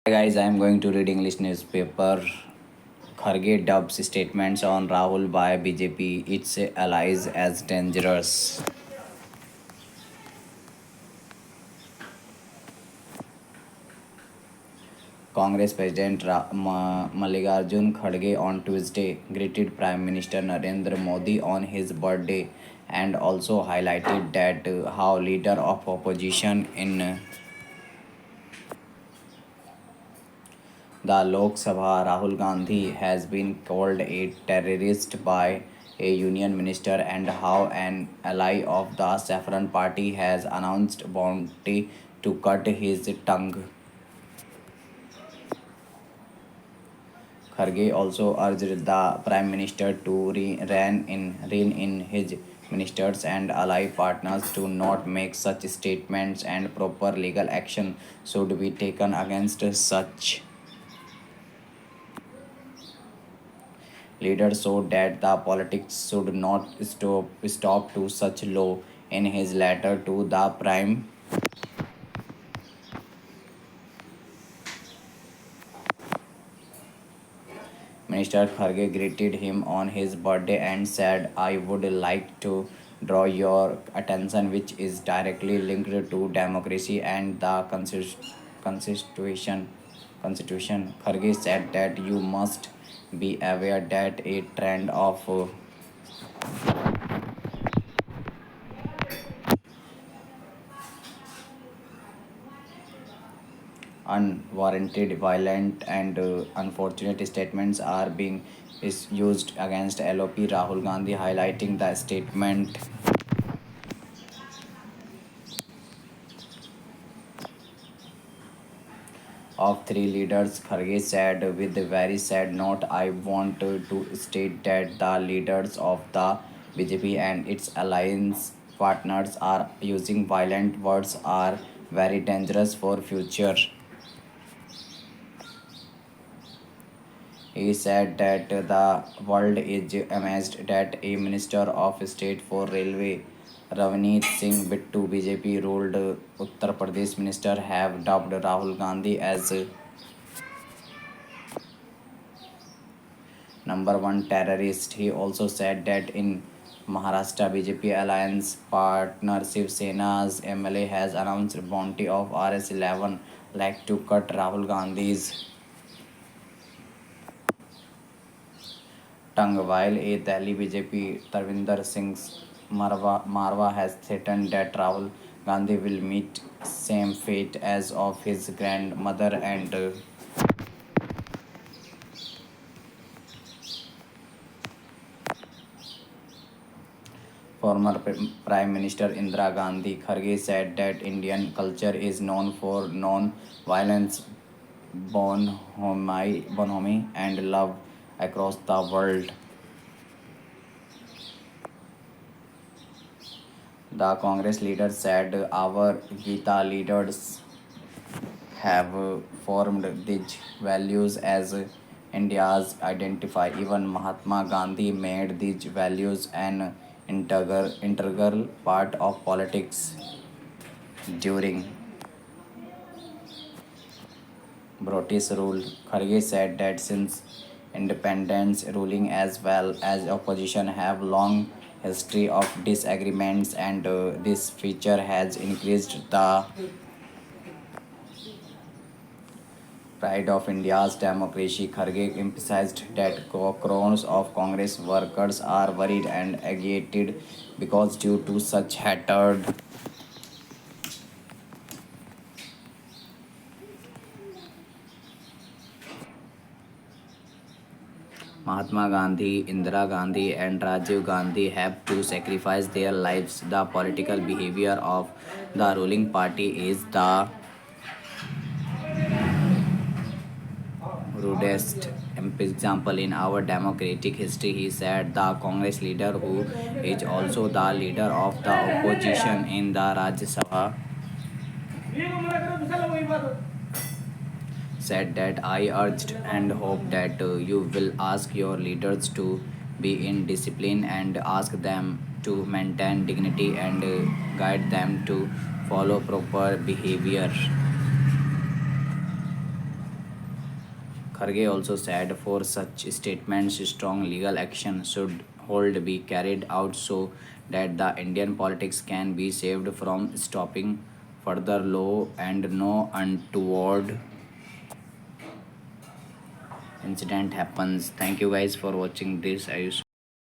Hi guys, I am going to read English newspaper. Kharge dubs statements on Rahul by BJP. Its allies as dangerous. Congress President Mallikarjun Kharge on Tuesday greeted Prime Minister Narendra Modi on his birthday and also highlighted that how leader of opposition in the Lok Sabha, Rahul Gandhi, has been called a terrorist by a union minister, and how an ally of the Saffron Party has announced bounty to cut his tongue. Kharge also urged the Prime Minister to rein in his ministers and ally partners to not make such statements, and proper legal action should be taken against such leader so that the politics should not stop to such low. In his letter to the Prime Minister, Kharge greeted him on his birthday and said, I would like to draw your attention, which is directly linked to democracy and the constitution. Constitution. Kharge said that you must be aware that a trend of unwarranted, violent, and unfortunate statements are being is used against LOP Rahul Gandhi, highlighting the statement of three leaders. Kharge said, with a very sad note, I want to state that the leaders of the BJP and its alliance partners are using violent words are very dangerous for future. He said that the world is amazed that a Minister of State for Railway, Ravneet Singh Bittu, BJP ruled Uttar Pradesh minister, have dubbed Rahul Gandhi as number one terrorist. He also said that in Maharashtra, BJP alliance partner Shiv Sena's MLA has announced bounty of Rs 11 lakh to cut Rahul Gandhi's tongue, while a Delhi BJP Tarvinder Singh Marwa has threatened that Rahul Gandhi will meet same fate as of his grandmother and former Prime Minister Indira Gandhi. Kharge said that Indian culture is known for non-violence, bonhomie, and love across the world. The Congress leader said, our Gita leaders have formed these values as India's identify. Even Mahatma Gandhi made these values an integral part of politics during British rule. Kharge said that since independence, ruling as well as opposition have long history of disagreements, and this feature has increased the pride of India's democracy. Kharge emphasized that crowds of Congress workers are worried and agitated because due to such hatred, Mahatma Gandhi, Indira Gandhi, and Rajiv Gandhi have to sacrifice their lives. The political behavior of the ruling party is the rudest example in our democratic history, he said. The Congress leader, who is also the leader of the opposition in the Rajya Sabha, said that I urged and hope that you will ask your leaders to be in discipline and ask them to maintain dignity and guide them to follow proper behavior. Kharge also said for such statements, strong legal action should hold be carried out so that the Indian politics can be saved from stopping further law and no untoward incident happens. Thank you guys for watching this. Ayush.